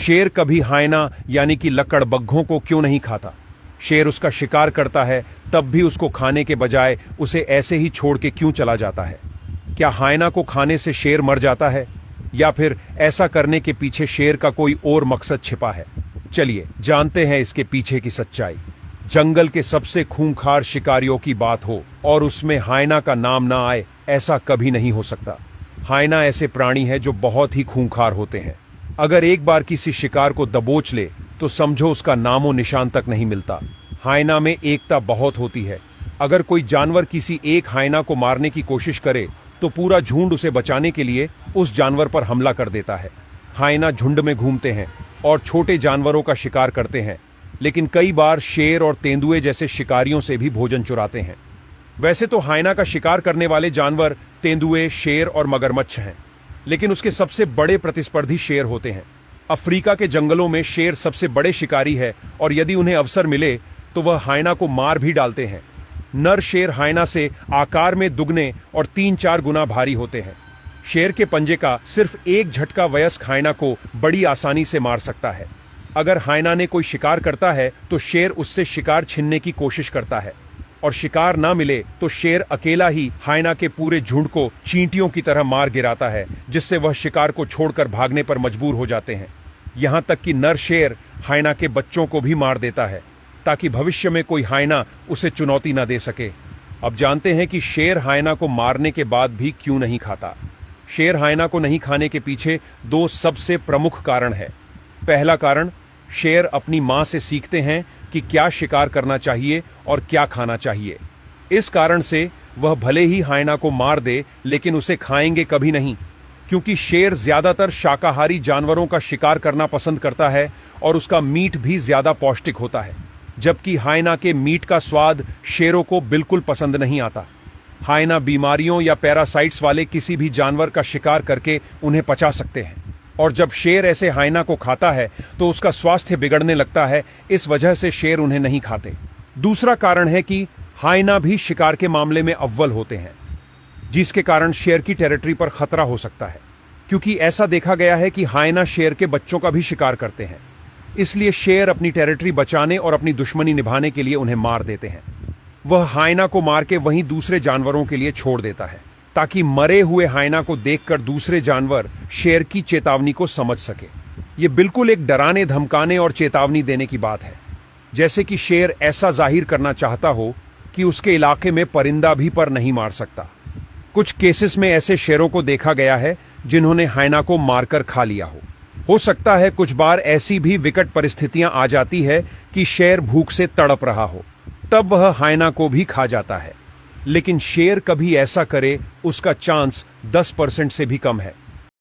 शेर कभी हायना यानी कि लकड़बग्घों को क्यों नहीं खाता? शेर उसका शिकार करता है तब भी उसको खाने के बजाय उसे ऐसे ही छोड़ के क्यों चला जाता है? क्या हायना को खाने से शेर मर जाता है, या फिर ऐसा करने के पीछे शेर का कोई और मकसद छिपा है? चलिए जानते हैं इसके पीछे की सच्चाई। जंगल के सबसे खूंखार शिकारियों की बात हो और उसमें हायना का नाम ना आए, ऐसा कभी नहीं हो सकता। हायना ऐसे प्राणी है जो बहुत ही खूंखार होते हैं। अगर एक बार किसी शिकार को दबोच ले तो समझो उसका नामो निशान तक नहीं मिलता। हायना में एकता बहुत होती है। अगर कोई जानवर किसी एक हायना को मारने की कोशिश करे तो पूरा झुंड उसे बचाने के लिए उस जानवर पर हमला कर देता है। हायना झुंड में घूमते हैं और छोटे जानवरों का शिकार करते हैं, लेकिन कई बार शेर और तेंदुए जैसे शिकारियों से भी भोजन चुराते हैं। वैसे तो हायना का शिकार करने वाले जानवर तेंदुए, शेर और मगरमच्छ हैं, लेकिन उसके सबसे बड़े प्रतिस्पर्धी शेर होते हैं। अफ्रीका के जंगलों में शेर सबसे बड़े शिकारी है और यदि उन्हें अवसर मिले तो वह हायना को मार भी डालते हैं। नर शेर हायना से आकार में दुगने और 3-4 गुना भारी होते हैं। शेर के पंजे का सिर्फ एक झटका वयस्क हायना को बड़ी आसानी से मार सकता है। अगर हायना ने कोई शिकार करता है तो शेर उससे शिकार छीनने की कोशिश करता है, और शिकार ना मिले तो शेर अकेला ही हायना के पूरे झुंड को चींटियों की तरह मार गिराता है, जिससे वह शिकार को छोड़कर भागने पर मजबूर हो जाते हैं। यहां तक कि नर शेर हायना के बच्चों को भी मार देता है ताकि भविष्य में कोई हायना उसे चुनौती न दे सके। अब जानते हैं कि शेर हायना को मारने के बाद भी क्यों नहीं खाता। शेर हायना को नहीं खाने के पीछे 2 सबसे प्रमुख कारण है। पहला कारण, शेर अपनी मां से सीखते हैं कि क्या शिकार करना चाहिए और क्या खाना चाहिए। इस कारण से वह भले ही हायना को मार दे लेकिन उसे खाएंगे कभी नहीं, क्योंकि शेर ज्यादातर शाकाहारी जानवरों का शिकार करना पसंद करता है और उसका मीट भी ज्यादा पौष्टिक होता है, जबकि हायना के मीट का स्वाद शेरों को बिल्कुल पसंद नहीं आता। हायना बीमारियों या पैरासाइट्स वाले किसी भी जानवर का शिकार करके उन्हें पचा सकते हैं, और जब शेर ऐसे हायना को खाता है तो उसका स्वास्थ्य बिगड़ने लगता है। इस वजह से शेर उन्हें नहीं खाते। दूसरा कारण है कि हायना भी शिकार के मामले में अव्वल होते हैं, जिसके कारण शेर की टेरिटरी पर खतरा हो सकता है, क्योंकि ऐसा देखा गया है कि हायना शेर के बच्चों का भी शिकार करते हैं। इसलिए शेर अपनी टेरिटरी बचाने और अपनी दुश्मनी निभाने के लिए उन्हें मार देते हैं। वह हायना को मार के वहीं दूसरे जानवरों के लिए छोड़ देता है, ताकि मरे हुए हायना को देखकर दूसरे जानवर शेर की चेतावनी को समझ सके। यह बिल्कुल एक डराने, धमकाने और चेतावनी देने की बात है, जैसे कि शेर ऐसा जाहिर करना चाहता हो कि उसके इलाके में परिंदा भी पर नहीं मार सकता। कुछ केसेस में ऐसे शेरों को देखा गया है जिन्होंने हायना को मारकर खा लिया हो सकता है कुछ बार ऐसी भी विकट परिस्थितियां आ जाती है कि शेर भूख से तड़प रहा हो, तब वह हायना को भी खा जाता है, लेकिन शेर कभी ऐसा करे उसका चांस 10% से भी कम है।